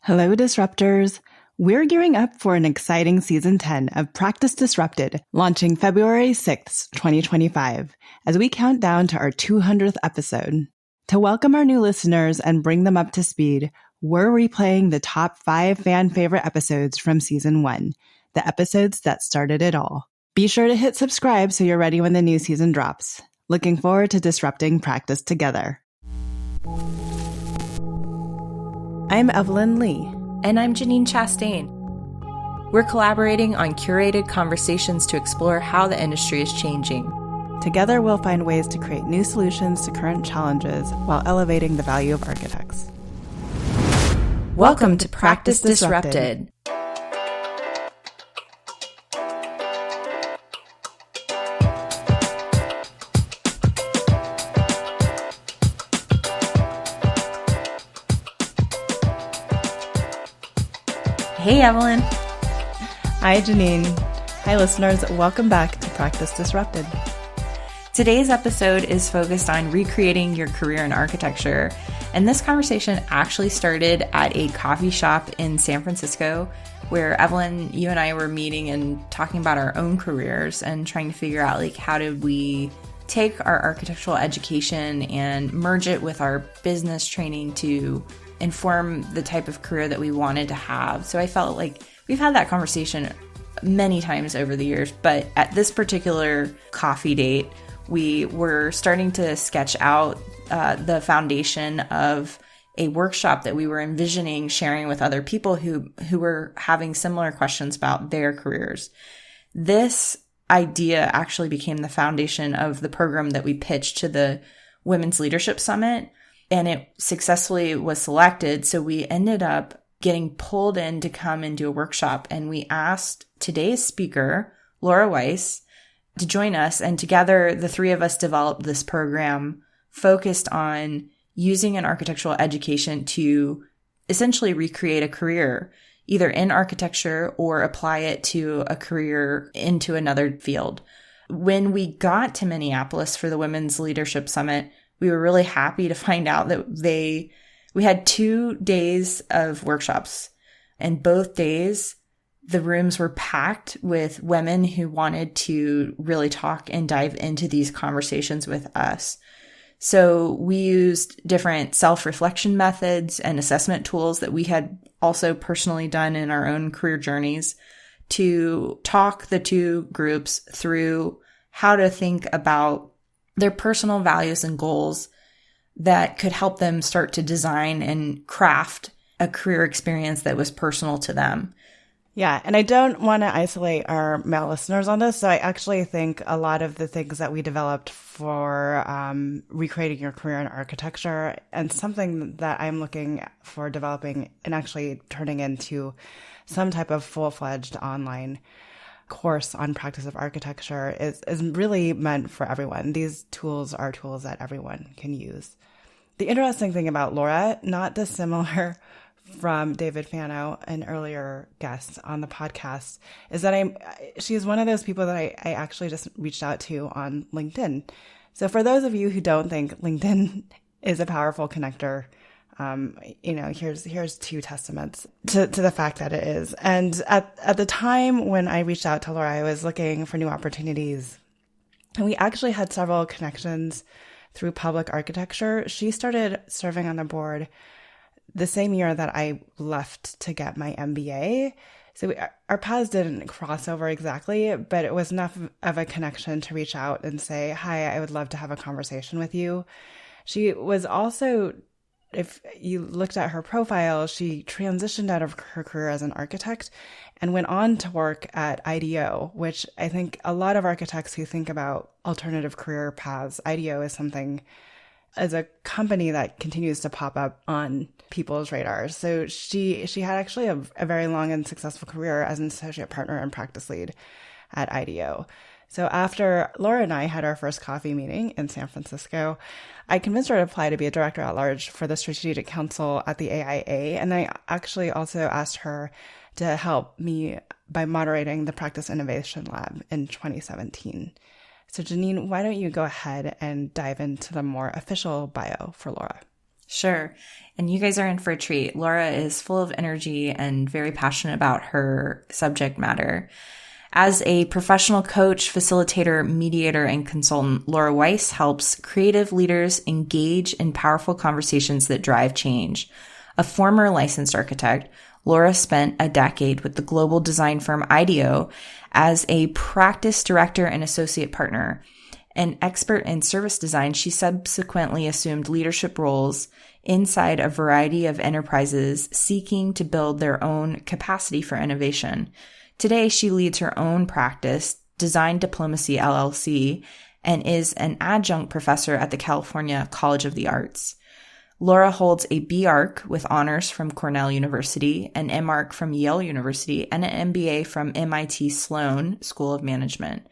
Hello, Disruptors. We're gearing up for an exciting Season 10 of Practice Disrupted, launching February 6th, 2025, as we count down to our 200th episode. To welcome our new listeners and bring them up to speed, we're replaying the top 5 fan favorite episodes from Season 1, the episodes that started it all. Be sure to hit subscribe so you're ready when the new season drops. Looking forward to disrupting practice together. I'm Evelyn Lee. And I'm Janine Chastain. We're collaborating on curated conversations to explore how the industry is changing. Together, we'll find ways to create new solutions to current challenges while elevating the value of architects. Welcome to Practice Disrupted. Hey, Evelyn. Hi, Janine. Hi, listeners. Welcome back to Practice Disrupted. Today's episode is focused on recreating your career in architecture. And this conversation actually started at a coffee shop in San Francisco where Evelyn, you and I were meeting and talking about our own careers and trying to figure out how did we take our architectural education and merge it with our business training to inform the type of career that we wanted to have. So I felt like we've had that conversation many times over the years, but at this particular coffee date, we were starting to sketch out the foundation of a workshop that we were envisioning sharing with other people who were having similar questions about their careers. This idea actually became the foundation of the program that we pitched to the Women's Leadership Summit, and it successfully was selected. So we ended up getting pulled in to come and do a workshop. And we asked today's speaker, Laura Weiss, to join us. And together, the three of us developed this program focused on using an architectural education to essentially recreate a career, either in architecture or apply it to a career into another field. When we got to Minneapolis for the Women's Leadership Summit, we were really happy to find out that we had 2 days of workshops, and both days the rooms were packed with women who wanted to really talk and dive into these conversations with us. So we used different self-reflection methods and assessment tools that we had also personally done in our own career journeys to talk the two groups through how to think about their personal values and goals that could help them start to design and craft a career experience that was personal to them. Yeah, and I don't want to isolate our male listeners on this. So I actually think a lot of the things that we developed for recreating your career in architecture, and something that I'm looking for developing and actually turning into some type of full-fledged online course on practice of architecture is really meant for everyone. These tools are tools that everyone can use. The interesting thing about Laura, not dissimilar from David Fano, an earlier guest on the podcast, is that she's one of those people that I actually just reached out to on LinkedIn. So for those of you who don't think LinkedIn is a powerful connector, here's 2 testaments to the fact that it is. And at the time when I reached out to Laura, I was looking for new opportunities. And we actually had several connections through public architecture. She started serving on the board the same year that I left to get my MBA. So our paths didn't cross over exactly, but it was enough of a connection to reach out and say, hi, I would love to have a conversation with you. She was also, if you looked at her profile, she transitioned out of her career as an architect and went on to work at IDEO, which I think a lot of architects who think about alternative career paths, IDEO is something as a company that continues to pop up on people's radars. So she had actually a very long and successful career as an associate partner and practice lead at IDEO. So after Laura and I had our first coffee meeting in San Francisco, I convinced her to apply to be a director at large for the Strategic Council at the AIA. And I actually also asked her to help me by moderating the Practice Innovation Lab in 2017. So Janine, why don't you go ahead and dive into the more official bio for Laura? Sure. And you guys are in for a treat. Laura is full of energy and very passionate about her subject matter. As a professional coach, facilitator, mediator, and consultant, Laura Weiss helps creative leaders engage in powerful conversations that drive change. A former licensed architect, Laura spent a decade with the global design firm IDEO as a practice director and associate partner. An expert in service design, she subsequently assumed leadership roles inside a variety of enterprises seeking to build their own capacity for innovation. Today, she leads her own practice, Design Diplomacy LLC, and is an adjunct professor at the California College of the Arts. Laura holds a B.Arch with honors from Cornell University, an M.Arch from Yale University, and an MBA from MIT Sloan School of Management.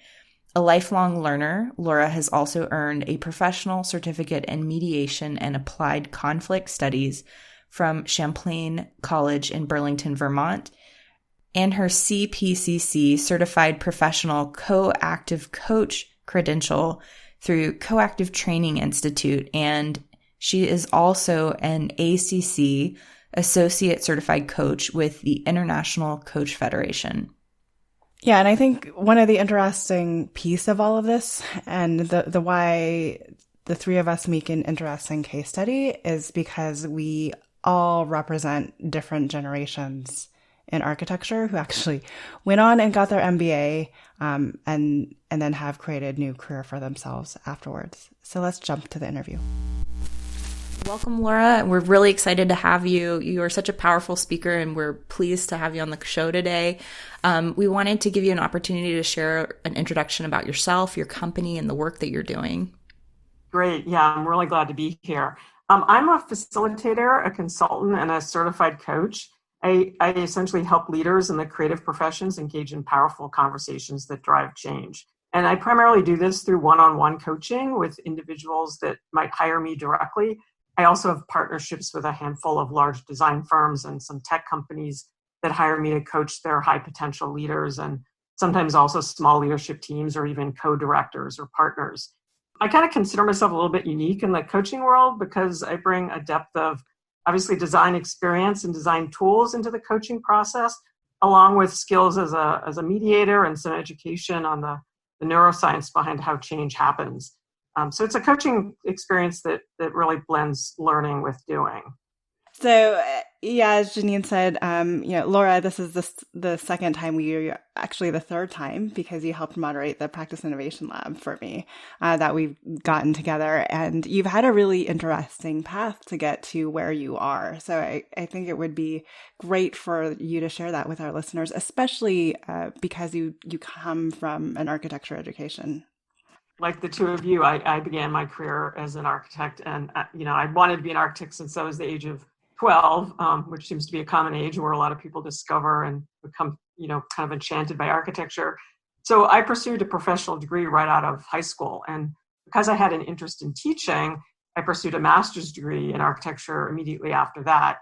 A lifelong learner, Laura has also earned a professional certificate in mediation and applied conflict studies from Champlain College in Burlington, Vermont, and her CPCC certified professional coactive coach credential through Coactive Training Institute, and she is also an ACC associate certified coach with the International Coach Federation. Yeah, and I think one of the interesting piece of all of this and the why the three of us make an interesting case study is because we all represent different generations in architecture who actually went on and got their MBA and then have created new career for themselves afterwards. So let's jump to the interview. Welcome, Laura. We're really excited to have you. You are such a powerful speaker, and we're pleased to have you on the show today. We wanted to give you an opportunity to share an introduction about yourself, your company, and the work that you're doing. Great. Yeah, I'm really glad to be here. I'm a facilitator, a consultant, and a certified coach. I essentially help leaders in the creative professions engage in powerful conversations that drive change. And I primarily do this through one-on-one coaching with individuals that might hire me directly. I also have partnerships with a handful of large design firms and some tech companies that hire me to coach their high potential leaders, and sometimes also small leadership teams or even co-directors or partners. I kind of consider myself a little bit unique in the coaching world because I bring a depth of obviously design experience and design tools into the coaching process, along with skills as a mediator and some education on the neuroscience behind how change happens. So it's a coaching experience that really blends learning with doing. So, yeah, as Janine said, Laura, this is the second time actually the third time, because you helped moderate the Practice Innovation Lab for me that we've gotten together. And you've had a really interesting path to get to where you are. So I think it would be great for you to share that with our listeners, especially because you come from an architecture education. Like the two of you, I began my career as an architect, and I wanted to be an architect since I was the age of 12, which seems to be a common age where a lot of people discover and become, kind of enchanted by architecture. So I pursued a professional degree right out of high school, and because I had an interest in teaching, I pursued a master's degree in architecture immediately after that,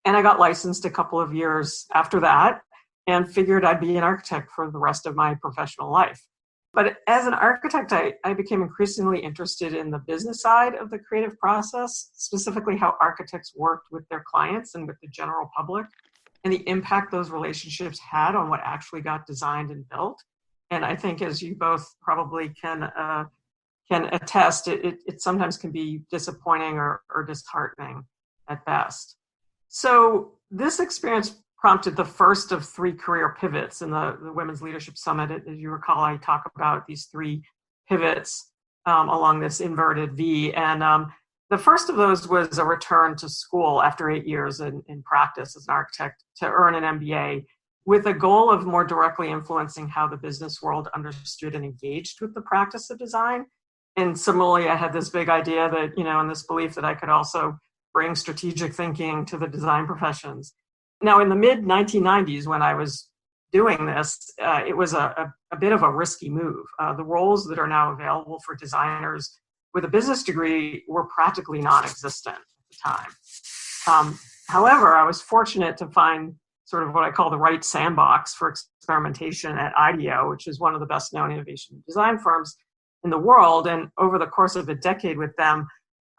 and I got licensed a couple of years after that, and figured I'd be an architect for the rest of my professional life. But as an architect, I became increasingly interested in the business side of the creative process, specifically how architects worked with their clients and with the general public, and the impact those relationships had on what actually got designed and built. And I think, as you both probably can attest, it sometimes can be disappointing or disheartening at best. So this experience prompted the first of 3 career pivots in the Women's Leadership Summit. As you recall, I talk about these 3 pivots along this inverted V. And the first of those was a return to school after 8 years in practice as an architect to earn an MBA, with a goal of more directly influencing how the business world understood and engaged with the practice of design. And similarly, I had this big idea that, and this belief that I could also bring strategic thinking to the design professions. Now, in the mid-1990s, when I was doing this, it was a bit of a risky move. The roles that are now available for designers with a business degree were practically non-existent at the time. However, I was fortunate to find sort of what I call the right sandbox for experimentation at IDEO, which is one of the best-known innovation design firms in the world. And over the course of a decade with them,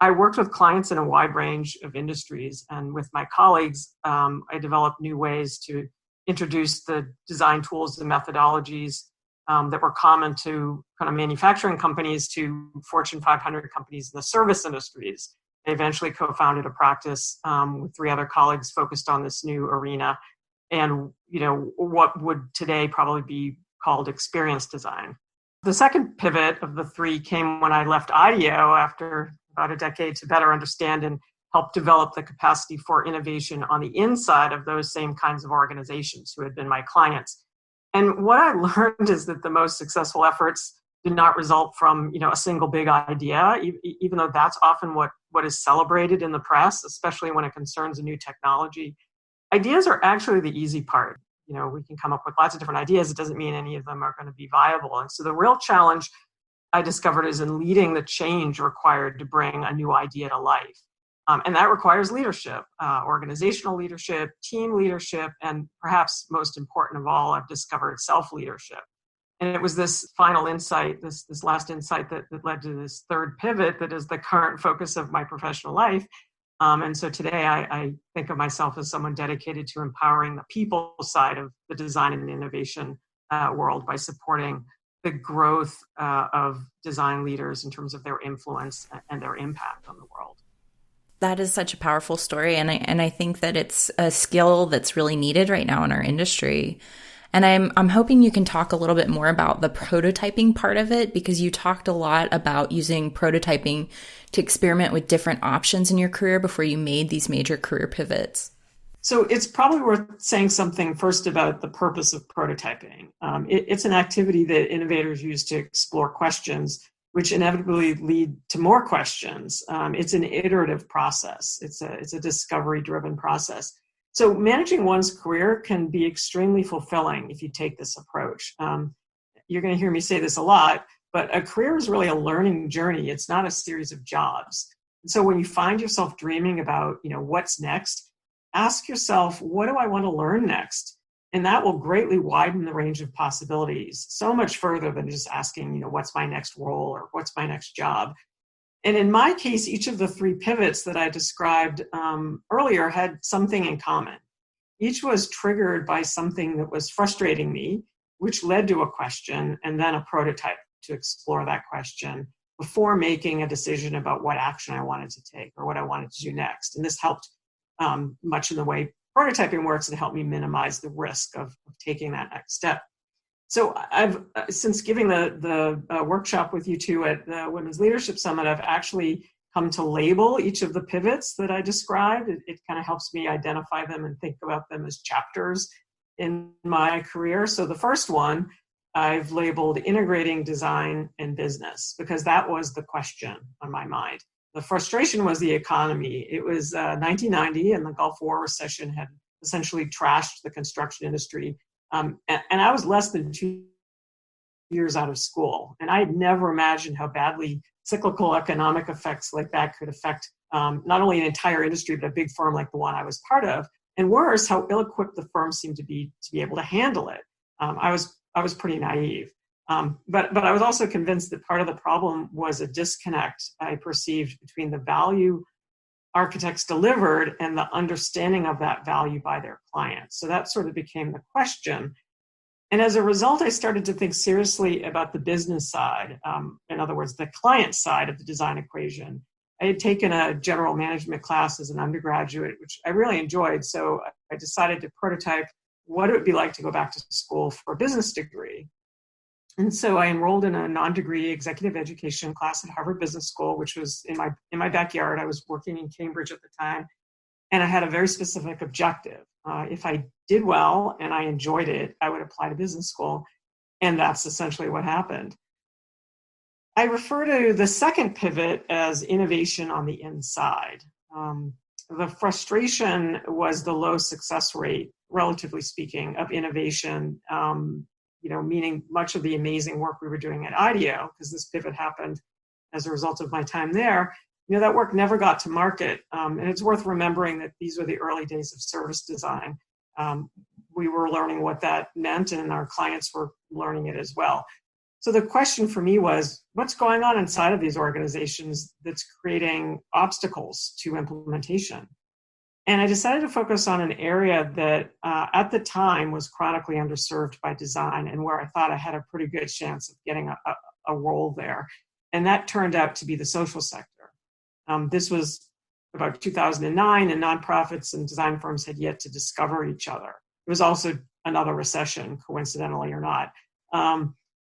I worked with clients in a wide range of industries, and with my colleagues, I developed new ways to introduce the design tools and methodologies that were common to kind of manufacturing companies to Fortune 500 companies in the service industries. I eventually co-founded a practice with 3 other colleagues focused on this new arena, and what would today probably be called experience design. The second pivot of the 3 came when I left IDEO after about a decade to better understand and help develop the capacity for innovation on the inside of those same kinds of organizations who had been my clients. And what I learned is that the most successful efforts did not result from a single big idea, even though that's often what is celebrated in the press, especially when it concerns a new technology. Ideas are actually the easy part. We can come up with lots of different ideas. It doesn't mean any of them are going to be viable. And so the real challenge I discovered is in leading the change required to bring a new idea to life. And that requires leadership, organizational leadership, team leadership, and perhaps most important of all, I've discovered self-leadership. And it was this final insight, this last insight that led to this third pivot that is the current focus of my professional life. And so today I think of myself as someone dedicated to empowering the people side of the design and innovation world by supporting the growth of design leaders in terms of their influence and their impact on the world. That is such a powerful story. And I think that it's a skill that's really needed right now in our industry. And I'm hoping you can talk a little bit more about the prototyping part of it, because you talked a lot about using prototyping to experiment with different options in your career before you made these major career pivots. So it's probably worth saying something first about the purpose of prototyping. It's an activity that innovators use to explore questions, which inevitably lead to more questions. It's an iterative process. It's a discovery-driven process. So managing one's career can be extremely fulfilling if you take this approach. You're going to hear me say this a lot, but a career is really a learning journey. It's not a series of jobs. And so when you find yourself dreaming about, what's next, ask yourself, what do I want to learn next? And that will greatly widen the range of possibilities, so much further than just asking, what's my next role or what's my next job? And in my case, each of the 3 pivots that I described earlier had something in common. Each was triggered by something that was frustrating me, which led to a question and then a prototype to explore that question before making a decision about what action I wanted to take or what I wanted to do next. And this helped much in the way prototyping works and helped me minimize the risk of taking that next step. So I've, since giving the workshop with you two at the Women's Leadership Summit, I've actually come to label each of the pivots that I described. It kind of helps me identify them and think about them as chapters in my career. So the first one I've labeled integrating design and business, because that was the question on my mind. The frustration was the economy. It was 1990 and the Gulf War recession had essentially trashed the construction industry. And I was less than 2 years out of school. And I had never imagined how badly cyclical economic effects like that could affect not only an entire industry, but a big firm like the one I was part of. And worse, how ill-equipped the firm seemed to be able to handle it. I was pretty naive. But I was also convinced that part of the problem was a disconnect I perceived between the value architects delivered and the understanding of that value by their clients. So that sort of became the question. And as a result, I started to think seriously about the business side. In other words, the client side of the design equation. I had taken a general management class as an undergraduate, which I really enjoyed. So I decided to prototype what it would be like to go back to school for a business degree. And so I enrolled in a non-degree executive education class at Harvard Business School, which was in my backyard. I was working in Cambridge at the time, and I had a very specific objective. If I did well and I enjoyed it, I would apply to business school, and that's essentially what happened. I refer to the second pivot as innovation on the inside. The frustration was the low success rate, relatively speaking, of innovation. Meaning much of the amazing work we were doing at IDEO, because this pivot happened as a result of my time there, that work never got to market. And it's worth remembering that these were the early days of service design. We were learning what that meant, and our clients were learning it as well. So the question for me was, what's going on inside of these organizations that's creating obstacles to implementation? And I decided to focus on an area that at the time was chronically underserved by design, and where I thought I had a pretty good chance of getting a role there. And that turned out to be the social sector. This was about 2009, and nonprofits and design firms had yet to discover each other. It was also another recession, coincidentally or not.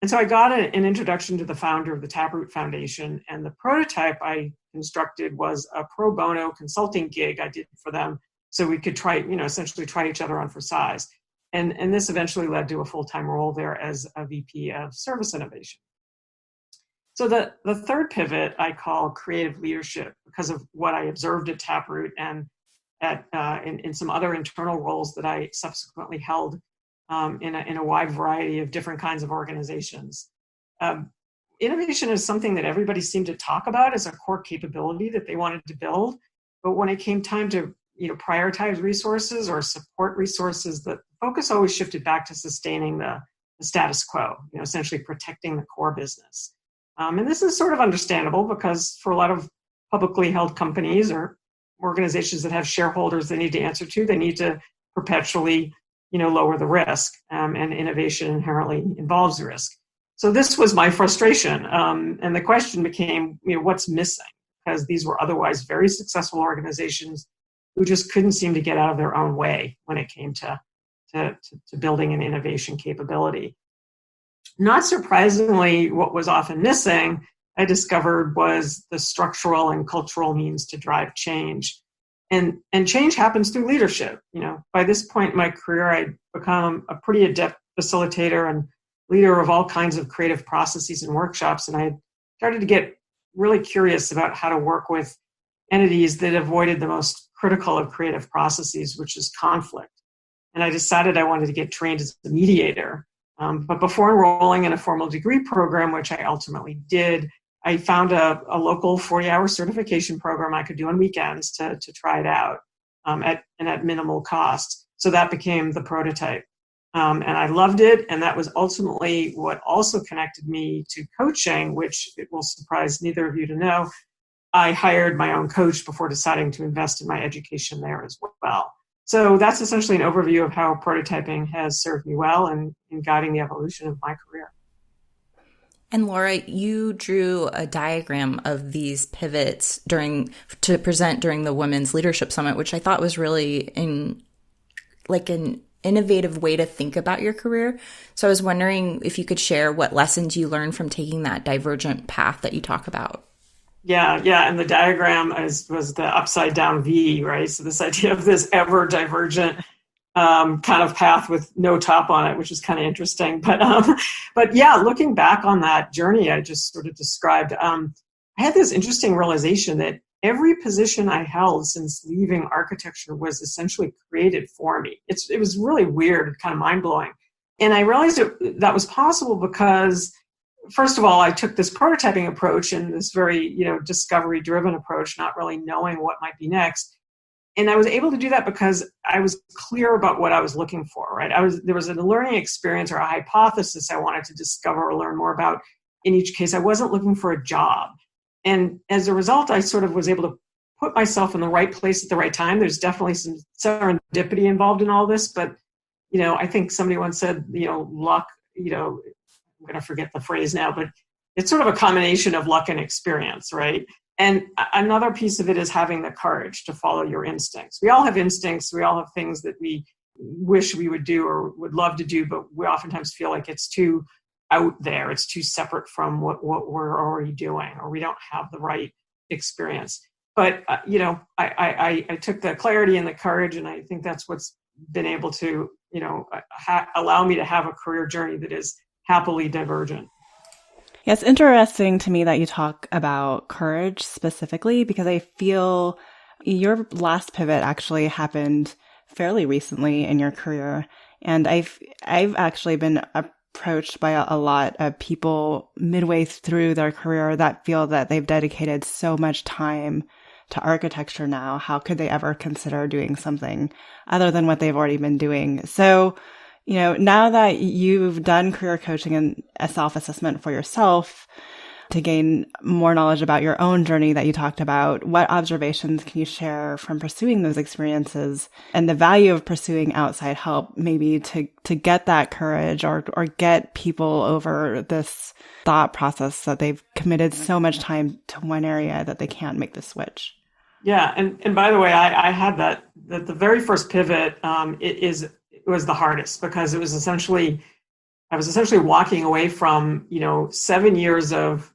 And so I got an introduction to the founder of the Taproot Foundation, and the prototype I constructed was a pro bono consulting gig I did for them, so we could try, essentially try each other on for size. And this eventually led to a full-time role there as a VP of Service Innovation. So the third pivot I call creative leadership, because of what I observed at Taproot and in some other internal roles that I subsequently held in a wide variety of different kinds of organizations. Innovation is something that everybody seemed to talk about as a core capability that they wanted to build. But when it came time to prioritize resources or support resources, the focus always shifted back to sustaining the status quo, essentially protecting the core business. And this is sort of understandable, because for a lot of publicly held companies or organizations that have shareholders they need to answer to, they need to perpetually lower the risk, and innovation inherently involves risk. So this was my frustration. And the question became, what's missing? Because these were otherwise very successful organizations who just couldn't seem to get out of their own way when it came to building an innovation capability. Not surprisingly, what was often missing, I discovered, was the structural and cultural means to drive change. And change happens through leadership. By this point in my career, I'd become a pretty adept facilitator and leader of all kinds of creative processes and workshops. And I had started to get really curious about how to work with entities that avoided the most critical of creative processes, which is conflict. And I decided I wanted to get trained as a mediator. But before enrolling in a formal degree program, which I ultimately did, I found a local 40-hour certification program I could do on weekends to try it out at minimal cost. So that became the prototype. And I loved it. And that was ultimately what also connected me to coaching, which it will surprise neither of you to know. I hired my own coach before deciding to invest in my education there as well. So that's essentially an overview of how prototyping has served me well in guiding the evolution of my career. And Laura, you drew a diagram of these pivots to present during the Women's Leadership Summit, which I thought was really an innovative way to think about your career. So I was wondering if you could share what lessons you learned from taking that divergent path that you talk about. Yeah. And the diagram was the upside down V, right? So this idea of this ever divergent kind of path with no top on it, which is kind of interesting. But yeah, looking back on that journey I just sort of described, I had this interesting realization that every position I held since leaving architecture was essentially created for me. It was really weird and kind of mind-blowing. And I realized that was possible because, first of all, I took this prototyping approach and this very, discovery-driven approach, not really knowing what might be next. And I was able to do that because I was clear about what I was looking for, right? There was a learning experience or a hypothesis I wanted to discover or learn more about. In each case, I wasn't looking for a job. And as a result, I sort of was able to put myself in the right place at the right time. There's definitely some serendipity involved in all this, but, I think somebody once said, luck, I'm going to forget the phrase now, but it's sort of a combination of luck and experience, right? And another piece of it is having the courage to follow your instincts. We all have instincts. We all have things that we wish we would do or would love to do, but we oftentimes feel like it's too out there. It's too separate from what we're already doing, or we don't have the right experience. But, I took the clarity and the courage, and I think that's what's been able to, allow me to have a career journey that is happily divergent. Yeah, it's interesting to me that you talk about courage specifically, because I feel your last pivot actually happened fairly recently in your career. And I've actually been approached by a lot of people midway through their career that feel that they've dedicated so much time to architecture now. How could they ever consider doing something other than what they've already been doing? So Now that you've done career coaching and a self-assessment for yourself to gain more knowledge about your own journey that you talked about, what observations can you share from pursuing those experiences and the value of pursuing outside help, maybe to get that courage or get people over this thought process that they've committed so much time to one area that they can't make the switch? Yeah. And by the way, I had that the very first pivot, it was the hardest because I was essentially walking away from, 7 years of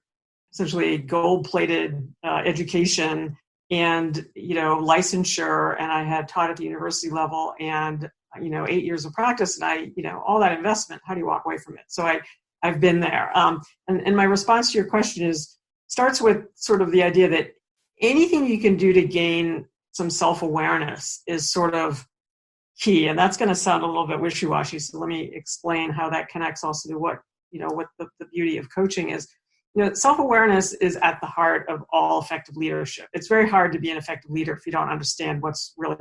essentially gold-plated education and, licensure, and I had taught at the university level and, 8 years of practice, and all that investment, how do you walk away from it? So I've been there. And my response to your question starts with sort of the idea that anything you can do to gain some self-awareness is sort of key. And that's going to sound a little bit wishy-washy. So let me explain how that connects also to what the beauty of coaching is. Self-awareness is at the heart of all effective leadership. It's very hard to be an effective leader if you don't understand what's really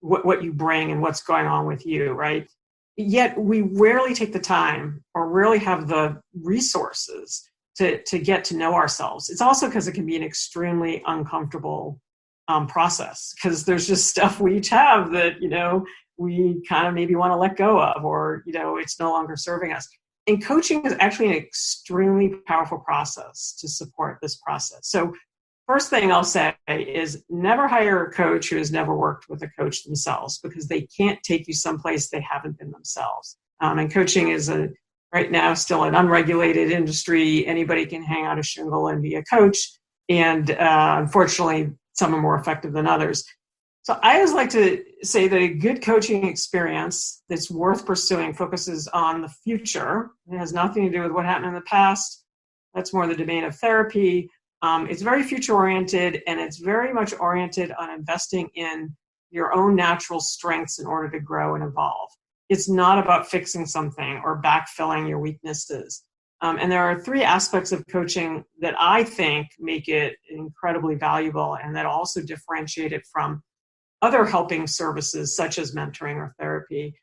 what you bring and what's going on with you, right? Yet we rarely take the time or rarely have the resources to get to know ourselves. It's also because it can be an extremely uncomfortable process, because there's just stuff we each have that, we kind of maybe want to let go of, or, it's no longer serving us. And coaching is actually an extremely powerful process to support this process. So first thing I'll say is never hire a coach who has never worked with a coach themselves, because they can't take you someplace they haven't been themselves. And coaching is right now still an unregulated industry. Anybody can hang out a shingle and be a coach. And unfortunately, some are more effective than others. So I always like to say that a good coaching experience that's worth pursuing focuses on the future. It has nothing to do with what happened in the past. That's more the domain of therapy. It's very future-oriented, and it's very much oriented on investing in your own natural strengths in order to grow and evolve. It's not about fixing something or backfilling your weaknesses. And there are 3 aspects of coaching that I think make it incredibly valuable and that also differentiate it from other helping services such as mentoring or therapy.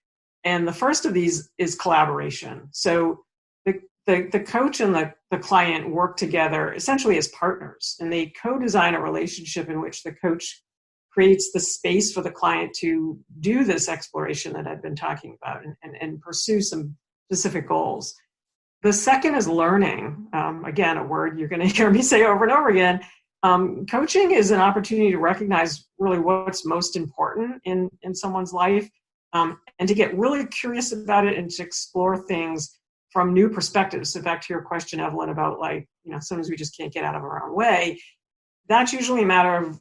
And the first of these is collaboration. So the coach and the client work together essentially as partners, and they co-design a relationship in which the coach creates the space for the client to do this exploration that I've been talking about and pursue some specific goals. The second is learning. Again, a word you're going to hear me say over and over again. Coaching is an opportunity to recognize really what's most important in someone's life, and to get really curious about it and to explore things from new perspectives. So back to your question, Evelyn, about sometimes we just can't get out of our own way. That's usually a matter of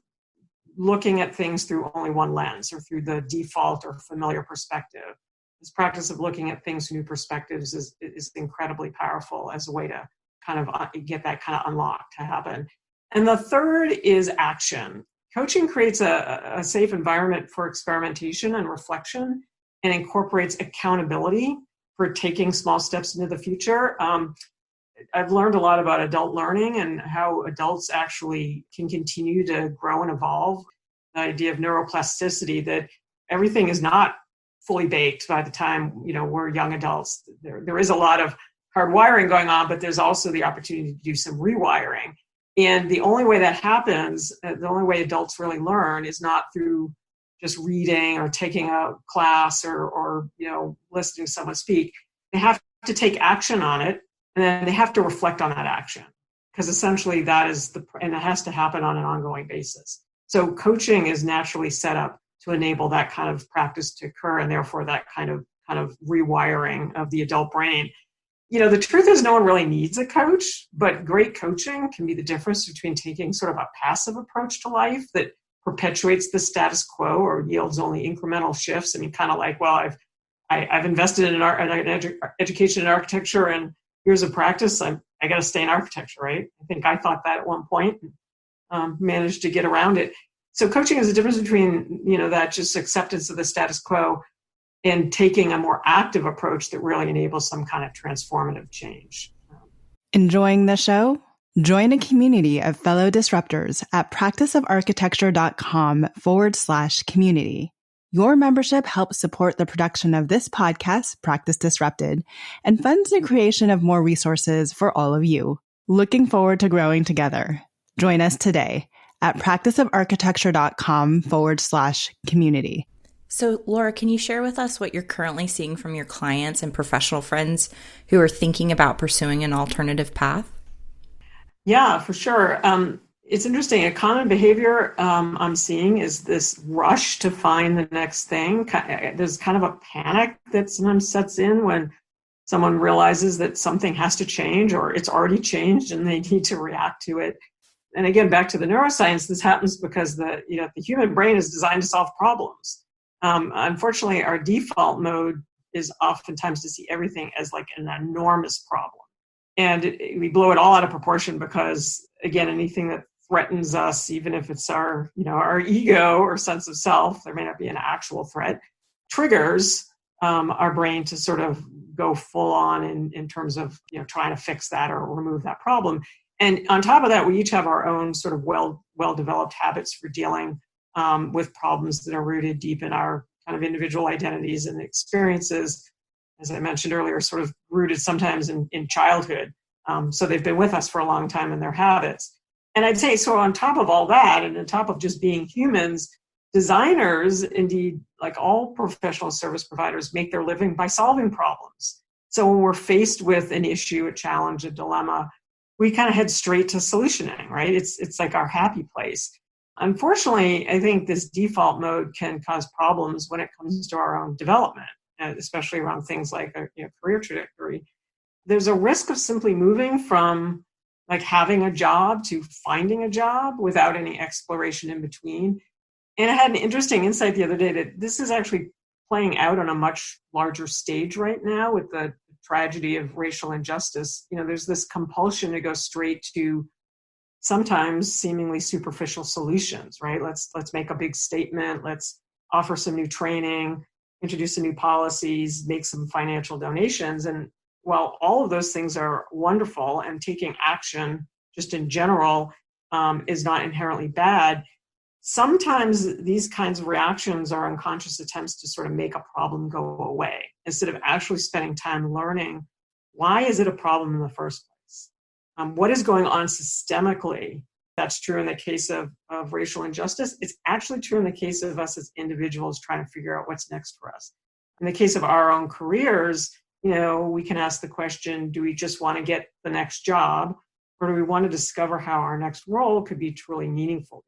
looking at things through only one lens or through the default or familiar perspective. This practice of looking at things from new perspectives is incredibly powerful as a way to kind of get that kind of unlock to happen. And the third is action. Coaching creates a safe environment for experimentation and reflection and incorporates accountability for taking small steps into the future. I've learned a lot about adult learning and how adults actually can continue to grow and evolve. The idea of neuroplasticity, that everything is not fully baked by the time we're young adults. There is a lot of hard wiring going on, but there's also the opportunity to do some rewiring. And the only way that happens, the only way adults really learn, is not through just reading or taking a class or listening to someone speak. They have to take action on it, and then they have to reflect on that action, because essentially that is and it has to happen on an ongoing basis. So coaching is naturally set up to enable that kind of practice to occur, and therefore that kind of rewiring of the adult brain. The truth is no one really needs a coach, but great coaching can be the difference between taking sort of a passive approach to life that perpetuates the status quo or yields only incremental shifts. I mean, kind of like, well, I've invested in education and architecture, and years of practice. I got to stay in architecture, right? I think I thought that at one point, managed to get around it. So coaching is the difference between, that just acceptance of the status quo and taking a more active approach that really enables some kind of transformative change. Enjoying the show? Join a community of fellow disruptors at practiceofarchitecture.com/community. Your membership helps support the production of this podcast, Practice Disrupted, and funds the creation of more resources for all of you. Looking forward to growing together. Join us today at practiceofarchitecture.com/community. So, Laura, can you share with us what you're currently seeing from your clients and professional friends who are thinking about pursuing an alternative path? Yeah, for sure. It's interesting. A common behavior I'm seeing is this rush to find the next thing. There's kind of a panic that sometimes sets in when someone realizes that something has to change or it's already changed and they need to react to it. And again, back to the neuroscience, this happens because the human brain is designed to solve problems. Unfortunately, our default mode is oftentimes to see everything as like an enormous problem. And we blow it all out of proportion because, again, anything that threatens us, even if it's our ego or sense of self, there may not be an actual threat, triggers our brain to sort of go full on in terms of trying to fix that or remove that problem. And on top of that, we each have our own sort of well-developed habits for dealing with problems that are rooted deep in our kind of individual identities and experiences, as I mentioned earlier, sort of rooted sometimes in childhood. So they've been with us for a long time in their habits. And I'd say, so on top of all that, and on top of just being humans, designers, indeed, like all professional service providers, make their living by solving problems. So when we're faced with an issue, a challenge, a dilemma, we kind of head straight to solutioning, right? It's like our happy place. Unfortunately, I think this default mode can cause problems when it comes to our own development, especially around things like a career trajectory. There's a risk of simply moving from like having a job to finding a job without any exploration in between. And I had an interesting insight the other day that this is actually playing out on a much larger stage right now with the tragedy of racial injustice. There's this compulsion to go straight to sometimes seemingly superficial solutions, right? Let's make a big statement. Let's offer some new training, introduce some new policies, make some financial donations. And while all of those things are wonderful and taking action just in general is not inherently bad, sometimes these kinds of reactions are unconscious attempts to sort of make a problem go away instead of actually spending time learning why is it a problem in the first place? What is going on systemically? That's true in the case of racial injustice. It's actually true in the case of us as individuals trying to figure out what's next for us. In the case of our own careers, we can ask the question, do we just want to get the next job, or do we want to discover how our next role could be truly meaningful to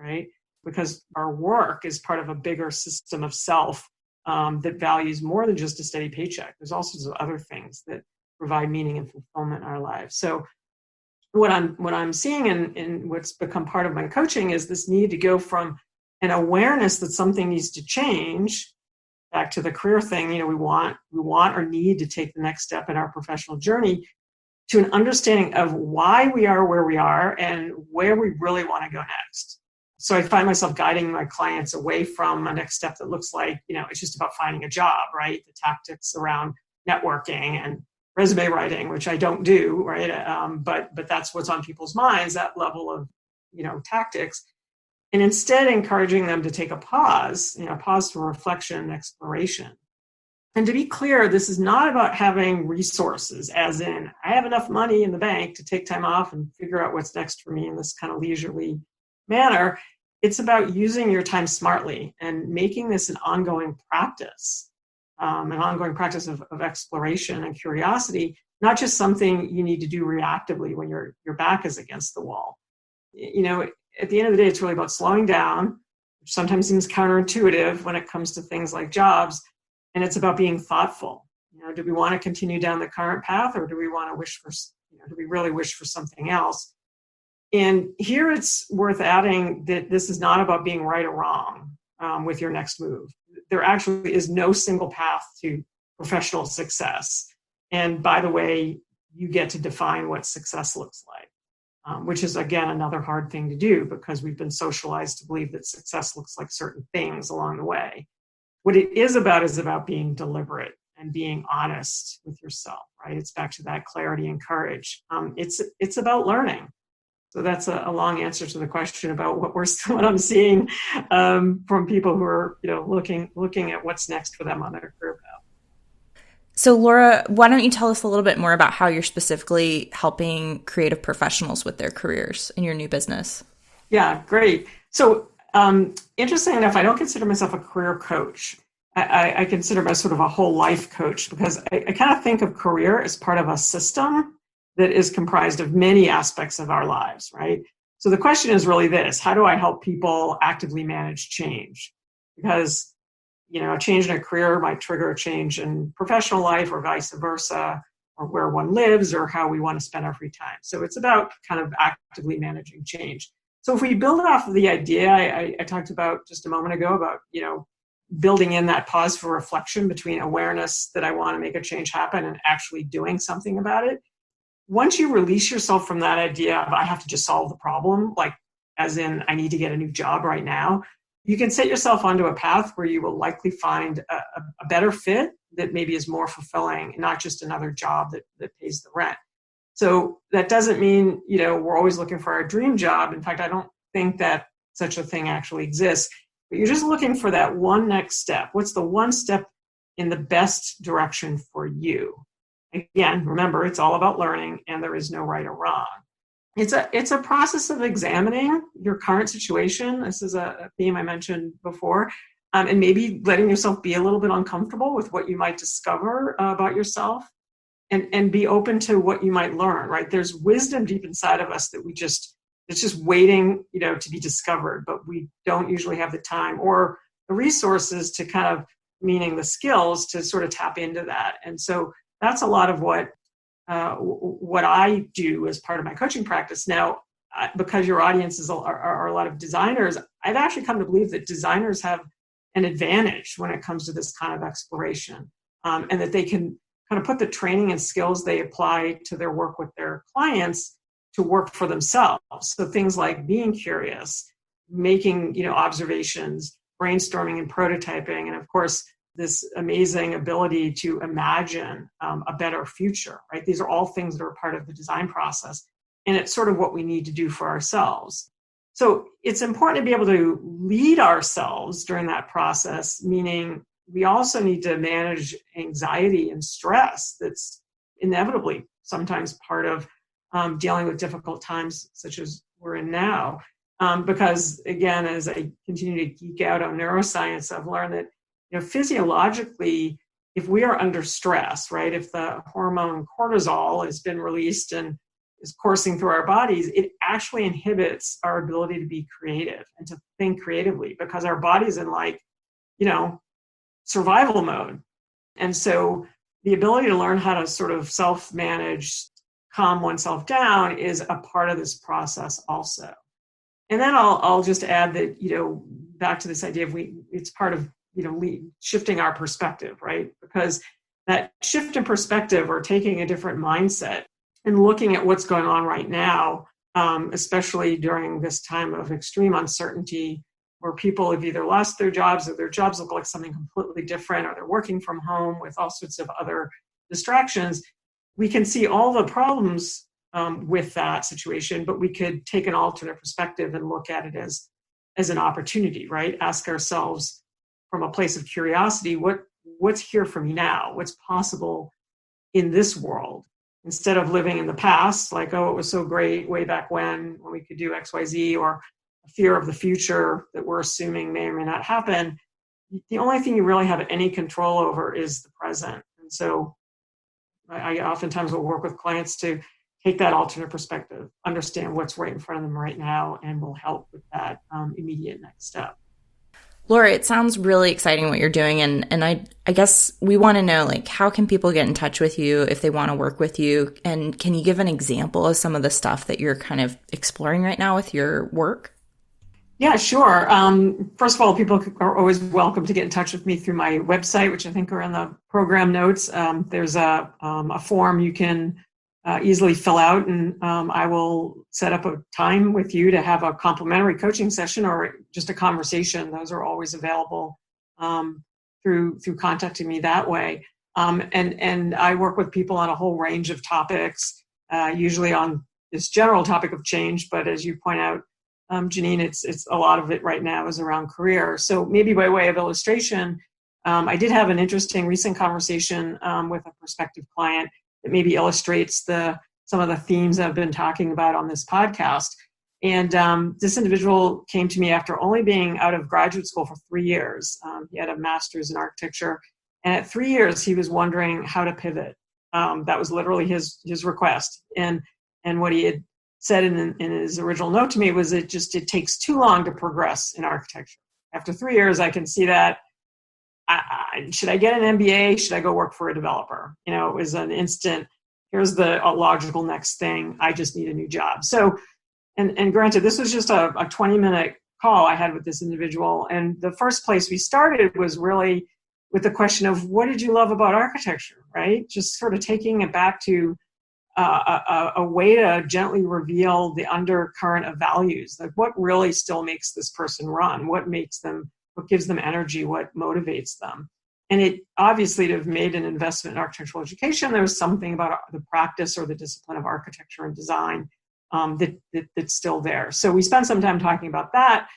us, right? Because our work is part of a bigger system of self that values more than just a steady paycheck. There's all sorts of other things that provide meaning and fulfillment in our lives. So what I'm seeing in what's become part of my coaching is this need to go from an awareness that something needs to change, back to the career thing, we want or need to take the next step in our professional journey, to an understanding of why we are where we are and where we really want to go next. So I find myself guiding my clients away from a next step that looks like, it's just about finding a job, right? The tactics around networking and resume writing, which I don't do, right? But that's what's on people's minds, that level of, tactics. And instead encouraging them to take a pause for reflection and exploration. And to be clear, this is not about having resources, as in, I have enough money in the bank to take time off and figure out what's next for me in this kind of leisurely manner. It's about using your time smartly and making this an ongoing practice. An ongoing practice of exploration and curiosity, not just something you need to do reactively when your back is against the wall. At the end of the day, it's really about slowing down, which sometimes seems counterintuitive when it comes to things like jobs, and it's about being thoughtful. Do we want to continue down the current path, or do we want to do we really wish for something else? And here it's worth adding that this is not about being right or wrong with your next move. There actually is no single path to professional success. And by the way, you get to define what success looks like, which is, again, another hard thing to do because we've been socialized to believe that success looks like certain things along the way. What it is about being deliberate and being honest with yourself, right? It's back to that clarity and courage. It's about learning. So that's a long answer to the question about what I'm seeing from people who are, looking at what's next for them on their career path. So Laura, why don't you tell us a little bit more about how you're specifically helping creative professionals with their careers in your new business? Yeah, great. So interesting enough, I don't consider myself a career coach. I consider myself sort of a whole life coach, because I kind of think of career as part of a system that is comprised of many aspects of our lives, right? So the question is really this: how do I help people actively manage change? Because, a change in a career might trigger a change in professional life, or vice versa, or where one lives, or how we want to spend our free time. So it's about kind of actively managing change. So if we build off of the idea I talked about just a moment ago about, building in that pause for reflection between awareness that I want to make a change happen and actually doing something about it. Once you release yourself from that idea of I have to just solve the problem, like as in I need to get a new job right now, you can set yourself onto a path where you will likely find a better fit that maybe is more fulfilling, and not just another job that pays the rent. So that doesn't mean, we're always looking for our dream job. In fact, I don't think that such a thing actually exists. But you're just looking for that one next step. What's the one step in the best direction for you? Again, remember, it's all about learning, and there is no right or wrong. It's a process of examining your current situation. This is a theme I mentioned before. And maybe letting yourself be a little bit uncomfortable with what you might discover about yourself, and be open to what you might learn, right? There's wisdom deep inside of us that it's just waiting, to be discovered, but we don't usually have the time or the resources to kind of, meaning the skills to sort of tap into that. And so that's a lot of what I do as part of my coaching practice. Now, because your audiences are a lot of designers, I've actually come to believe that designers have an advantage when it comes to this kind of exploration, and that they can kind of put the training and skills they apply to their work with their clients to work for themselves. So things like being curious, making, observations, brainstorming and prototyping, and of course, this amazing ability to imagine a better future, right? These are all things that are part of the design process. And it's sort of what we need to do for ourselves. So it's important to be able to lead ourselves during that process, meaning we also need to manage anxiety and stress that's inevitably sometimes part of dealing with difficult times such as we're in now. Because again, as I continue to geek out on neuroscience, I've learned that, physiologically, if we are under stress, right, if the hormone cortisol has been released and is coursing through our bodies, it actually inhibits our ability to be creative and to think creatively, because our body's in survival mode. And so the ability to learn how to sort of self-manage, calm oneself down is a part of this process also. And then I'll just add that, back to this idea of it's part of, shifting our perspective, right? Because that shift in perspective, or taking a different mindset and looking at what's going on right now, especially during this time of extreme uncertainty, where people have either lost their jobs or their jobs look like something completely different, or they're working from home with all sorts of other distractions, we can see all the problems with that situation, but we could take an alternate perspective and look at it as an opportunity, right? Ask ourselves from a place of curiosity, what's here for me now? What's possible in this world? Instead of living in the past, like, oh, it was so great way back when we could do X, Y, Z, or a fear of the future that we're assuming may or may not happen. The only thing you really have any control over is the present. And so I oftentimes will work with clients to take that alternate perspective, understand what's right in front of them right now, and will help with that immediate next step. Laura, it sounds really exciting what you're doing. And I guess we want to know, how can people get in touch with you if they want to work with you? And can you give an example of some of the stuff that you're kind of exploring right now with your work? Yeah, sure. First of all, people are always welcome to get in touch with me through my website, which I think are in the program notes. There's a form you can easily fill out, and I will set up a time with you to have a complimentary coaching session or just a conversation. Those are always available through contacting me that way. And I work with people on a whole range of topics, usually on this general topic of change, but as you point out, Janine, it's a lot of it right now is around career. So maybe by way of illustration, I did have an interesting recent conversation with a prospective client that maybe illustrates some of the themes I've been talking about on this podcast. And this individual came to me after only being out of graduate school for 3 years. He had a master's in architecture. And at 3 years, he was wondering how to pivot. That was literally his request. And what he had said in his original note to me was it takes too long to progress in architecture. After 3 years, I can see that. Should I get an MBA? Should I go work for a developer? It was an instant, here's the logical next thing. I just need a new job. So, and granted, this was just a 20-minute call I had with this individual. And the first place we started was really with the question of what did you love about architecture, right? Just sort of taking it back to a way to gently reveal the undercurrent of values, like what really still makes this person run, what gives them energy, what motivates them. And it obviously, to have made an investment in architectural education, there was something about the practice or the discipline of architecture and design that's still there. So we spent some time talking about that.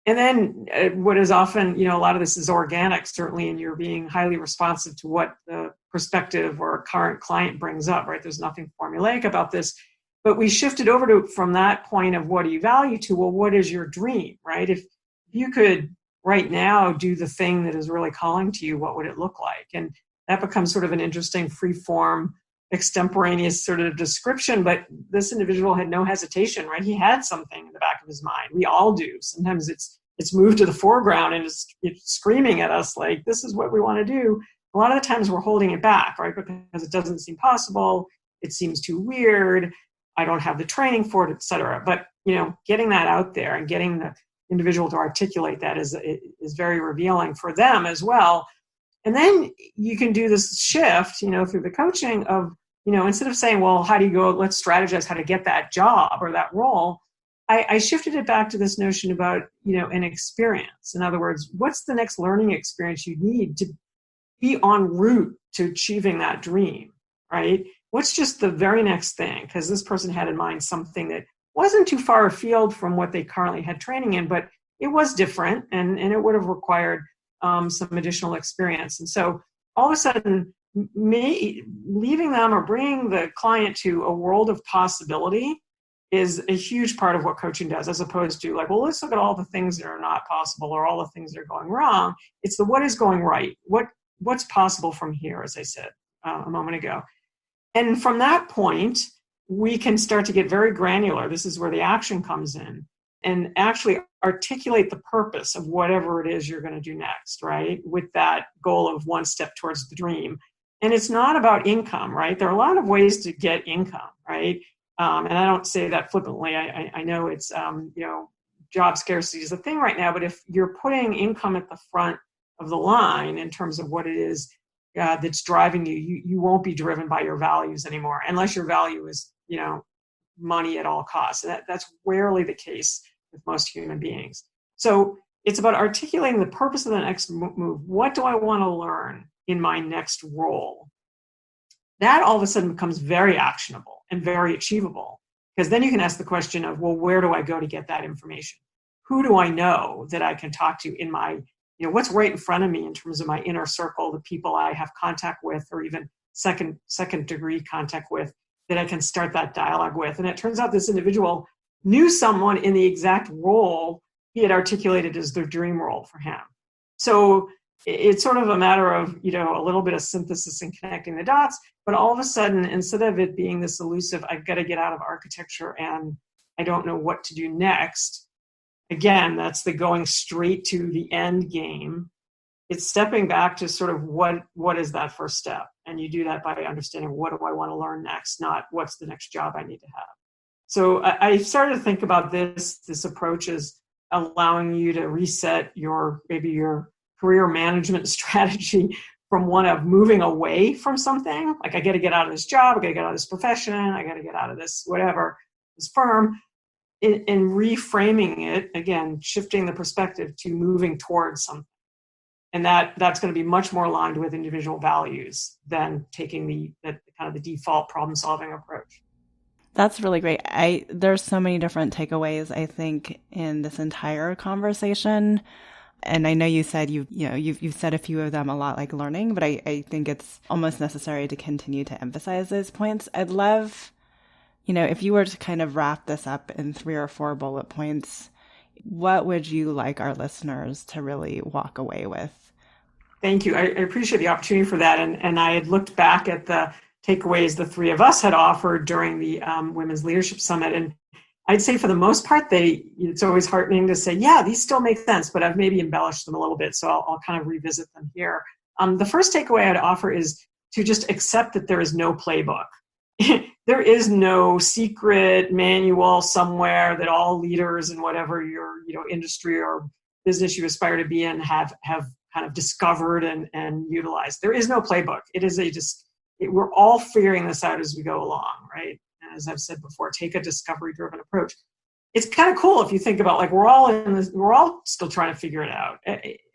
And then what is often, a lot of this is organic, certainly, and you're being highly responsive to what the prospective or current client brings up, right? There's nothing formulaic about this. But we shifted over from that point of what do you value to, well, what is your dream, right? If you could right now do the thing that is really calling to you, what would it look like? And that becomes sort of an interesting free-form, extemporaneous sort of description. But this individual had no hesitation, right? He had something in the back of his mind. We all do. Sometimes it's moved to the foreground and it's screaming at us like, this is what we want to do. A lot of the times we're holding it back, right? Because it doesn't seem possible. It seems too weird. I don't have the training for it, et cetera. But, getting that out there and getting the individual to articulate that is very revealing for them as well. And then you can do this shift, through the coaching of, instead of saying, well, how do you go, let's strategize how to get that job or that role. I shifted it back to this notion about, an experience. In other words, what's the next learning experience you need to be en route to achieving that dream, right? What's just the very next thing? Because this person had in mind something that wasn't too far afield from what they currently had training in, but it was different and it would have required some additional experience. And so all of a sudden, leaving them or bringing the client to a world of possibility is a huge part of what coaching does, as opposed to like, well, let's look at all the things that are not possible or all the things that are going wrong. It's the what is going right. What's possible from here, as I said a moment ago. And from that point, we can start to get very granular. This is where the action comes in, and actually articulate the purpose of whatever it is you're going to do next, right? With that goal of one step towards the dream. And it's not about income, right? There are a lot of ways to get income, right? And I don't say that flippantly. I know it's, job scarcity is a thing right now, but if you're putting income at the front of the line in terms of what it is that's driving you, you won't be driven by your values anymore, unless your value is, money at all costs. And that's rarely the case with most human beings. So it's about articulating the purpose of the next move. What do I want to learn in my next role? That all of a sudden becomes very actionable and very achievable, because then you can ask the question of, well, where do I go to get that information? Who do I know that I can talk to in my, what's right in front of me in terms of my inner circle, the people I have contact with, or even second degree contact with, that I can start that dialogue with. And it turns out this individual knew someone in the exact role he had articulated as their dream role for him. So it's sort of a matter of, a little bit of synthesis and connecting the dots, but all of a sudden, instead of it being this elusive, I've got to get out of architecture and I don't know what to do next. Again, that's the going straight to the end game. It's stepping back to sort of what is that first step? And you do that by understanding, what do I want to learn next, not what's the next job I need to have. So I started to think about this approach as allowing you to reset your career management strategy from one of moving away from something. Like, I got to get out of this job, I got to get out of this profession, I got to get out of this whatever, this firm, and reframing it, again, shifting the perspective to moving towards something. And that's going to be much more aligned with individual values than taking the kind of the default problem-solving approach. That's really great. There's so many different takeaways, I think, in this entire conversation. And I know you said you've said a few of them a lot, like learning, but I think it's almost necessary to continue to emphasize those points. I'd love, if you were to kind of wrap this up in 3 or 4 bullet points, what would you like our listeners to really walk away with? Thank you. I appreciate the opportunity for that. And I had looked back at the takeaways the 3 of us had offered during the Women's Leadership Summit. And I'd say for the most part, it's always heartening to say, yeah, these still make sense, but I've maybe embellished them a little bit. So I'll kind of revisit them here. The first takeaway I'd offer is to just accept that there is no playbook. There is no secret manual somewhere that all leaders in whatever your industry or business you aspire to be in have kind of discovered and utilized. There is no playbook. It is we're all figuring this out as we go along, right? And as I've said before, take a discovery-driven approach. It's kind of cool if you think about, like, we're all still trying to figure it out.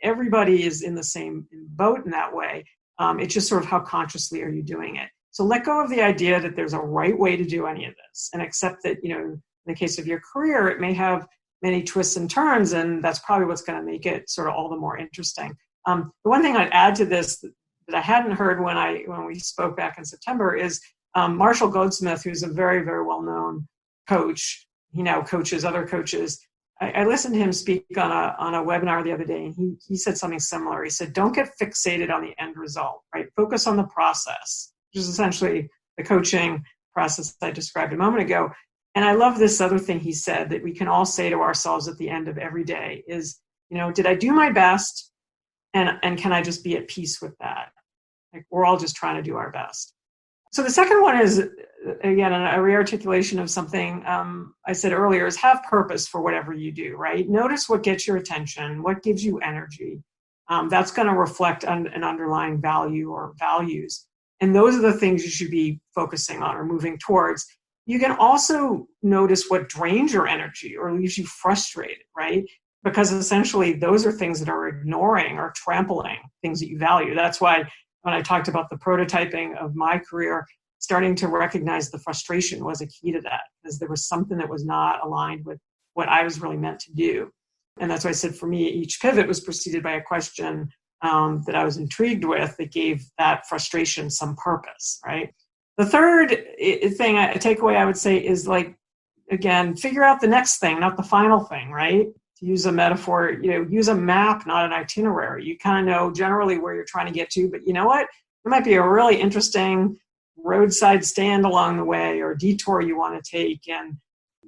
Everybody is in the same boat in that way. It's just sort of how consciously are you doing it. So let go of the idea that there's a right way to do any of this, and accept that, in the case of your career, it may have many twists and turns, and that's probably what's going to make it sort of all the more interesting. The one thing I'd add to this that I hadn't heard when we spoke back in September is Marshall Goldsmith, who's a very, very well-known coach. He now coaches other coaches. I listened to him speak on a webinar the other day, and he said something similar. He said, don't get fixated on the end result, right? Focus on the process, which is essentially the coaching process I described a moment ago. And I love this other thing he said that we can all say to ourselves at the end of every day is, did I do my best? And can I just be at peace with that? Like, we're all just trying to do our best. So the second one is, again, a rearticulation of something I said earlier, is have purpose for whatever you do, right? Notice what gets your attention, what gives you energy. That's going to reflect an underlying value or values. And those are the things you should be focusing on or moving towards. You can also notice what drains your energy or leaves you frustrated, right? Because essentially those are things that are ignoring or trampling things that you value. That's why when I talked about the prototyping of my career, starting to recognize the frustration was a key to that, because there was something that was not aligned with what I was really meant to do. And that's why I said, for me, each pivot was preceded by a question that I was intrigued with that gave that frustration some purpose, right? The third thing, a takeaway I would say is, like, again, figure out the next thing, not the final thing, right? To use a metaphor, use a map, not an itinerary. You kind of know generally where you're trying to get to, but you know what? There might be a really interesting roadside stand along the way or detour you want to take. And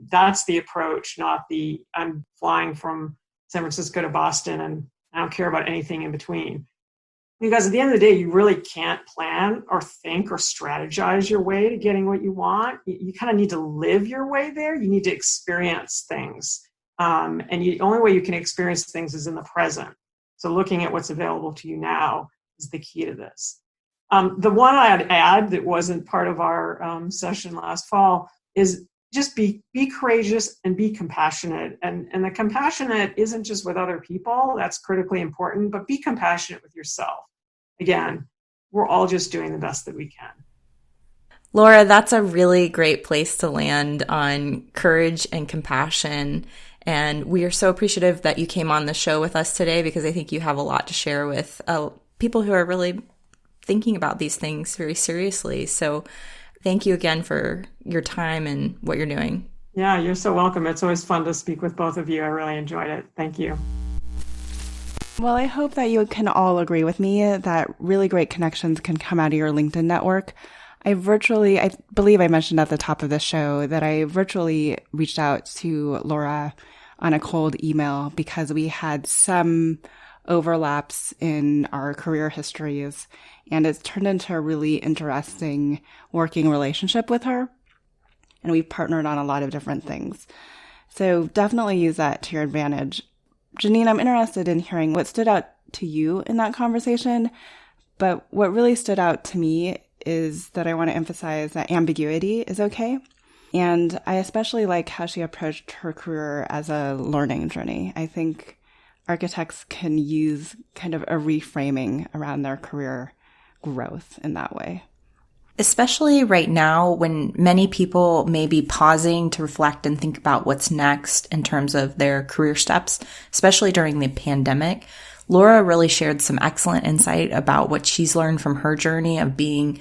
that's the approach, not the I'm flying from San Francisco to Boston and I don't care about anything in between. Because at the end of the day, you really can't plan or think or strategize your way to getting what you want. You kind of need to live your way there. You need to experience things. And the only way you can experience things is in the present. So looking at what's available to you now is the key to this. The one I'd add that wasn't part of our session last fall is just be courageous and be compassionate. And the compassionate isn't just with other people. That's critically important, but be compassionate with yourself. Again, we're all just doing the best that we can. Laura, that's a really great place to land on courage and compassion. And we are so appreciative that you came on the show with us today, because I think you have a lot to share with people who are really thinking about these things very seriously. So thank you again for your time and what you're doing. Yeah, you're so welcome. It's always fun to speak with both of you. I really enjoyed it. Thank you. Well, I hope that you can all agree with me that really great connections can come out of your LinkedIn network. I believe I mentioned at the top of the show that I virtually reached out to Laura on a cold email because we had some overlaps in our career histories, and it's turned into a really interesting working relationship with her. And we've partnered on a lot of different things. So definitely use that to your advantage. Janine, I'm interested in hearing what stood out to you in that conversation, but what really stood out to me is that I want to emphasize that ambiguity is okay. And I especially like how she approached her career as a learning journey. I think architects can use kind of a reframing around their career growth in that way. Especially right now when many people may be pausing to reflect and think about what's next in terms of their career steps, especially during the pandemic. Laura really shared some excellent insight about what she's learned from her journey of being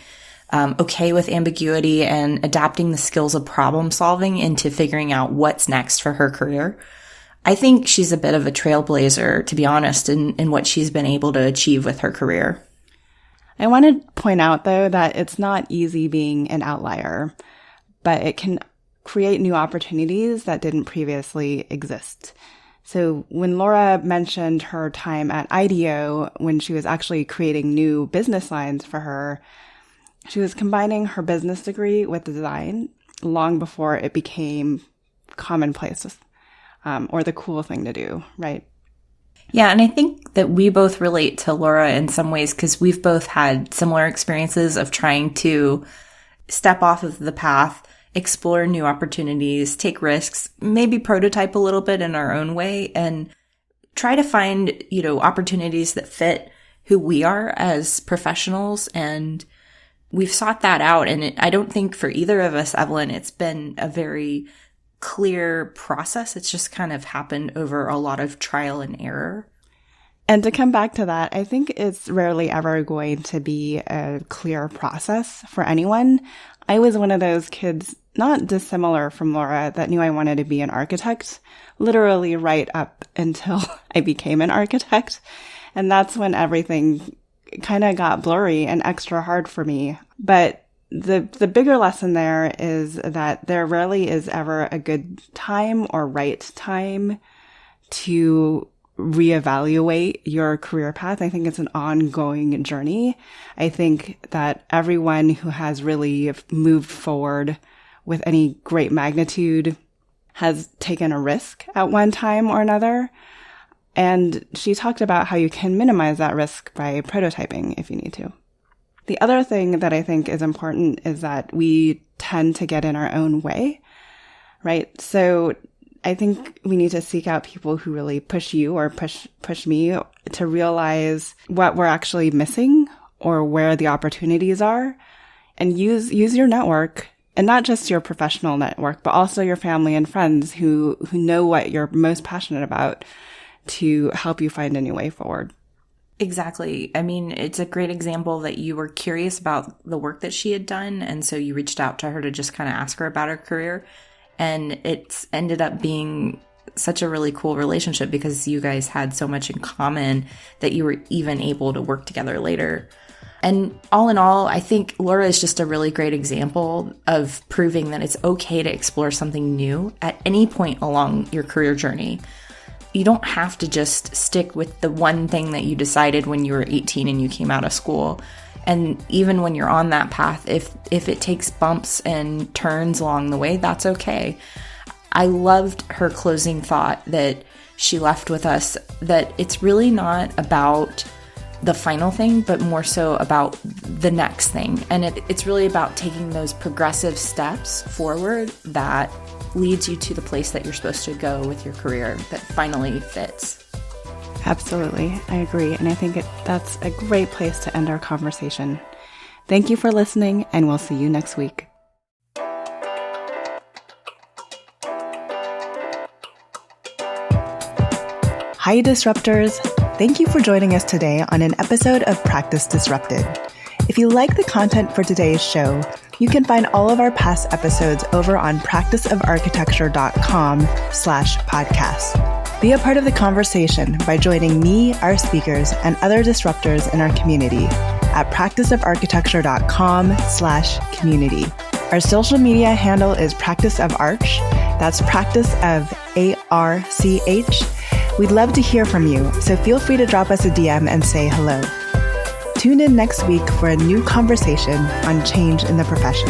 okay with ambiguity and adapting the skills of problem solving into figuring out what's next for her career. I think she's a bit of a trailblazer, to be honest, in what she's been able to achieve with her career. I want to point out, though, that it's not easy being an outlier, but it can create new opportunities that didn't previously exist. So when Laura mentioned her time at IDEO, when she was actually creating new business lines for her, she was combining her business degree with design long before it became commonplace or the cool thing to do, right? Yeah, and I think that we both relate to Laura in some ways because we've both had similar experiences of trying to step off of the path, explore new opportunities, take risks, maybe prototype a little bit in our own way, and try to find, opportunities that fit who we are as professionals. And we've sought that out. And I don't think for either of us, Evelyn, it's been a very clear process. It's just kind of happened over a lot of trial and error. And to come back to that, I think it's rarely ever going to be a clear process for anyone. I was one of those kids, not dissimilar from Laura, that knew I wanted to be an architect, literally right up until I became an architect. And that's when everything kind of got blurry and extra hard for me. But the bigger lesson there is that there rarely is ever a good time or right time to reevaluate your career path. I think it's an ongoing journey. I think that everyone who has really moved forward with any great magnitude has taken a risk at one time or another. And she talked about how you can minimize that risk by prototyping if you need to. The other thing that I think is important is that we tend to get in our own way, right? So I think we need to seek out people who really push you or push me to realize what we're actually missing or where the opportunities are, and use your network, and not just your professional network, but also your family and friends who know what you're most passionate about to help you find a new way forward. Exactly. I mean, it's a great example that you were curious about the work that she had done. And so you reached out to her to just kind of ask her about her career. And it's ended up being such a really cool relationship because you guys had so much in common that you were even able to work together later. And all in all, I think Laura is just a really great example of proving that it's okay to explore something new at any point along your career journey. You don't have to just stick with the one thing that you decided when you were 18 and you came out of school. And even when you're on that path, if it takes bumps and turns along the way, that's okay. I loved her closing thought that she left with us, that it's really not about the final thing, but more so about the next thing. And it's really about taking those progressive steps forward that leads you to the place that you're supposed to go with your career that finally fits. Absolutely. I agree. And I think that's a great place to end our conversation. Thank you for listening, and we'll see you next week. Hi, Disruptors. Thank you for joining us today on an episode of Practice Disrupted. If you like the content for today's show, you can find all of our past episodes over on practiceofarchitecture.com/podcast. Be a part of the conversation by joining me, our speakers, and other disruptors in our community at practiceofarchitecture.com/community. Our social media handle is Practice of Arch. That's Practice of ARCH. We'd love to hear from you, so feel free to drop us a DM and say hello. Tune in next week for a new conversation on change in the profession.